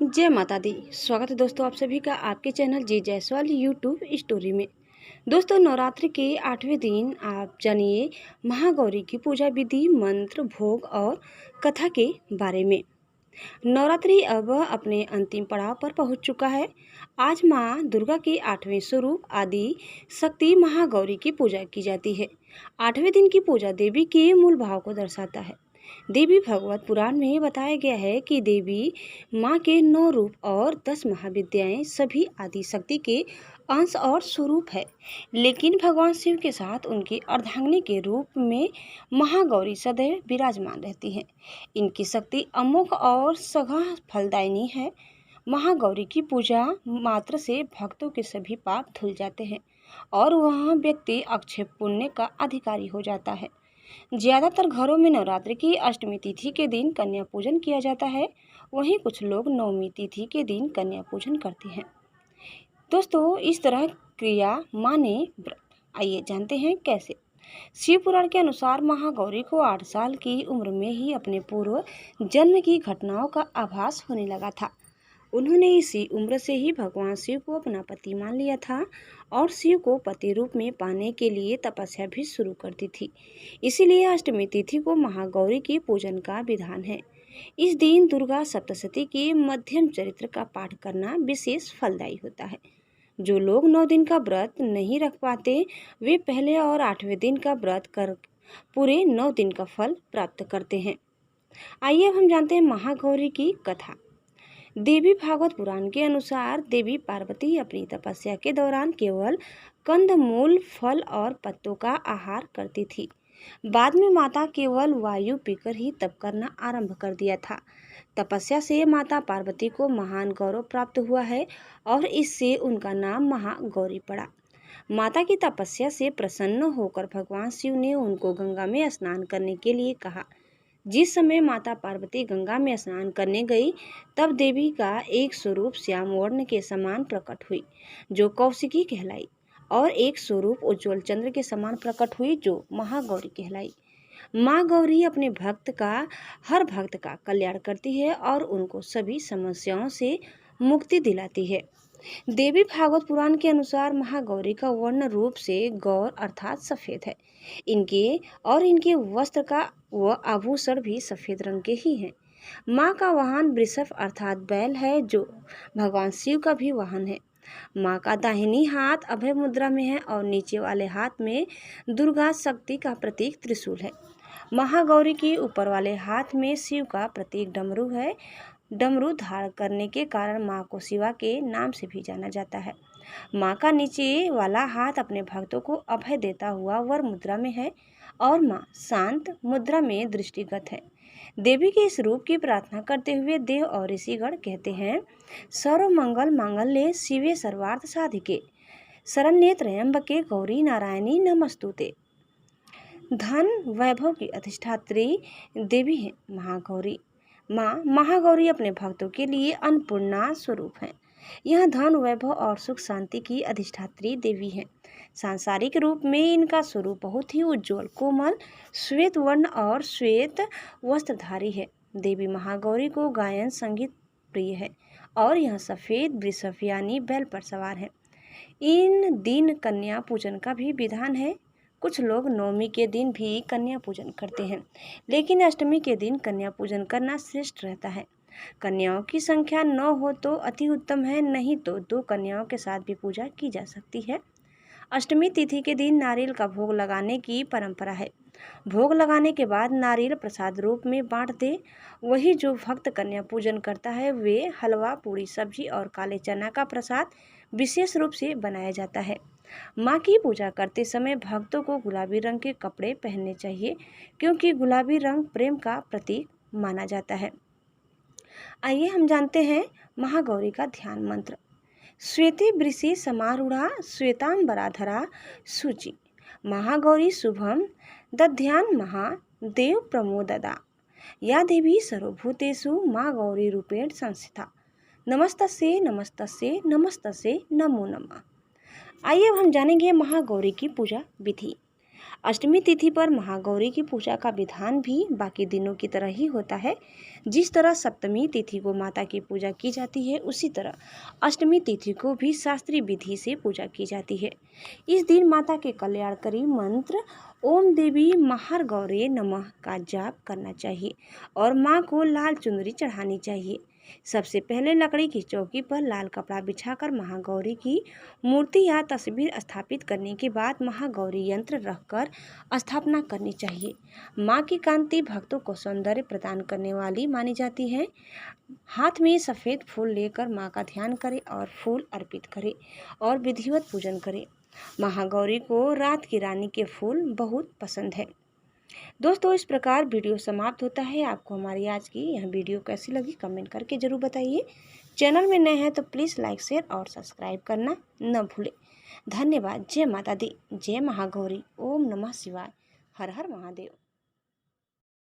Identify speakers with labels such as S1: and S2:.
S1: जय माता दी। स्वागत है दोस्तों आप सभी का आपके चैनल जी जायसवाल यूट्यूब स्टोरी में। दोस्तों नवरात्रि के 8वें दिन आप जानिए महागौरी की पूजा विधि, मंत्र, भोग और कथा के बारे में। नवरात्रि अब अपने अंतिम पड़ाव पर पहुंच चुका है। आज माँ दुर्गा के 8वें स्वरूप आदि शक्ति महागौरी की पूजा की जाती है। 8वें दिन की पूजा देवी के मूल भाव को दर्शाता है। देवी भागवत पुराण में बताया गया है कि देवी माँ के 9 रूप और 10 महाविद्याएं सभी आदि शक्ति के अंश और स्वरूप है, लेकिन भगवान शिव के साथ उनकी अर्धांगिनी के रूप में महागौरी सदैव विराजमान रहती हैं। इनकी शक्ति अमोघ और सघन फलदायिनी है। महागौरी की पूजा मात्र से भक्तों के सभी पाप धुल जाते हैं और वह व्यक्ति अक्षय पुण्य का अधिकारी हो जाता है। ज्यादातर घरों में नवरात्रि की अष्टमी तिथि के दिन कन्या पूजन किया जाता है, वहीं कुछ लोग नवमी तिथि के दिन कन्या पूजन करते हैं। दोस्तों इस तरह क्रिया माने व्रत। आइए जानते हैं कैसे। शिव पुराण के अनुसार महागौरी को 8 साल की उम्र में ही अपने पूर्व जन्म की घटनाओं का आभास होने लगा था। उन्होंने इसी उम्र से ही भगवान शिव को अपना पति मान लिया था और शिव को पति रूप में पाने के लिए तपस्या भी शुरू कर दी थी। इसीलिए अष्टमी तिथि को महागौरी की पूजन का विधान है। इस दिन दुर्गा सप्तशती के मध्यम चरित्र का पाठ करना विशेष फलदायी होता है। जो लोग 9 दिन का व्रत नहीं रख पाते वे पहले और 8वें दिन का व्रत कर पूरे 9 दिन का फल प्राप्त करते हैं। आइए अब हम जानते हैं महागौरी की कथा। देवी भागवत पुराण के अनुसार देवी पार्वती अपनी तपस्या के दौरान केवल कंदमूल, फल और पत्तों का आहार करती थी। बाद में माता केवल वायु पीकर ही तप करना आरंभ कर दिया था। तपस्या से माता पार्वती को महान गौरव प्राप्त हुआ है और इससे उनका नाम महागौरी पड़ा। माता की तपस्या से प्रसन्न होकर भगवान शिव ने उनको गंगा में स्नान करने के लिए कहा। जिस समय माता पार्वती गंगा में स्नान करने गई तब देवी का एक स्वरूप श्याम वर्ण के समान प्रकट हुई जो कौशिकी कहलाई, और एक स्वरूप उज्ज्वल चंद्र के समान प्रकट हुई जो महागौरी कहलाई। माँ गौरी अपने हर भक्त का कल्याण करती है और उनको सभी समस्याओं से मुक्ति दिलाती है। देवी भागवत पुराण के अनुसार महागौरी का वर्ण रूप से गौर अर्थात सफेद है। इनके वस्त्र का व आभूषण भी सफेद रंग के ही हैं। माँ का वाहन वृषभ अर्थात बैल है जो भगवान शिव का भी वाहन है। माँ का दाहिनी हाथ अभय मुद्रा में है और नीचे वाले हाथ में दुर्गा शक्ति का प्रतीक त्रिशूल है। महागौरी के ऊपर वाले हाथ में शिव का प्रतीक डमरू है। डमरू धारण करने के कारण माँ को शिवा के नाम से भी जाना जाता है। माँ का नीचे वाला हाथ अपने भक्तों को अभय देता हुआ वर मुद्रा में है और माँ शांत मुद्रा में दृष्टिगत है। देवी के इस रूप की प्रार्थना करते हुए देव और ऋषिगण कहते हैं, सर्व मंगल मांगल्ये शिवे सर्वार्थ साधिके शरण्ये त्र्यंबके गौरी नारायणी नमस्तुते। धन वैभव की अधिष्ठात्री देवी है महागौरी। माँ महागौरी अपने भक्तों के लिए अन्नपूर्णा स्वरूप है। यह धन, वैभव और सुख शांति की अधिष्ठात्री देवी है। सांसारिक रूप में इनका स्वरूप बहुत ही उज्ज्वल, कोमल, श्वेत वर्ण और श्वेत वस्त्रधारी है। देवी महागौरी को गायन संगीत प्रिय है और यह सफेद वृषभ यानी बैल पर सवार है। इन दिन कन्या पूजन का भी विधान है। कुछ लोग नवमी के दिन भी कन्या पूजन करते हैं, लेकिन अष्टमी के दिन कन्या पूजन करना श्रेष्ठ रहता है। कन्याओं की संख्या 9 हो तो अति उत्तम है, नहीं तो 2 कन्याओं के साथ भी पूजा की जा सकती है। अष्टमी तिथि के दिन नारियल का भोग लगाने की परंपरा है। भोग लगाने के बाद नारियल प्रसाद रूप में बांट दे। वही जो भक्त कन्या पूजन करता है वे हलवा, पूरी, सब्जी और काले चना का प्रसाद विशेष रूप से बनाया जाता है। माँ की पूजा करते समय भक्तों को गुलाबी रंग के कपड़े पहनने चाहिए क्योंकि गुलाबी रंग प्रेम का प्रतीक माना जाता है। आइए हम जानते हैं महागौरी का ध्यान मंत्र। श्वेते वृषि समारूढ़ा श्वेतांबराधरा शुचि महागौरी शुभम दध्यान महादेव प्रमोददा या देवी सर्वभूतेषु माँ गौरी रूपेण संस्थिता नमस्तस्ये नमस्तस्ये नमस्तस्ये नमो नमः। आइए अब हम जानेंगे महागौरी की पूजा विधि। अष्टमी तिथि पर महागौरी की पूजा का विधान भी बाकी दिनों की तरह ही होता है। जिस तरह सप्तमी तिथि को माता की पूजा की जाती है, उसी तरह अष्टमी तिथि को भी शास्त्रीय विधि से पूजा की जाती है। इस दिन माता के कल्याणकारी मंत्र ओम देवी महागौरी नमः का जाप करना चाहिए और माँ को लाल चुनरी चढ़ानी चाहिए। सबसे पहले लकड़ी की चौकी पर लाल कपड़ा बिछाकर महागौरी की मूर्ति या तस्वीर स्थापित करने के बाद महागौरी यंत्र रखकर स्थापना करनी चाहिए। माँ की कांति भक्तों को सौंदर्य प्रदान करने वाली मानी जाती है। हाथ में सफ़ेद फूल लेकर माँ का ध्यान करें और फूल अर्पित करें और विधिवत पूजन करें। महागौरी को रात की रानी के फूल बहुत पसंद है। दोस्तों, इस प्रकार वीडियो समाप्त होता है। आपको हमारी आज की यह वीडियो कैसी लगी कमेंट करके ज़रूर बताइए। चैनल में नए हैं तो प्लीज़ लाइक शेयर और सब्सक्राइब करना न भूलें। धन्यवाद। जय माता दी, जय महागौरी, ओम नमः शिवाय, हर हर महादेव।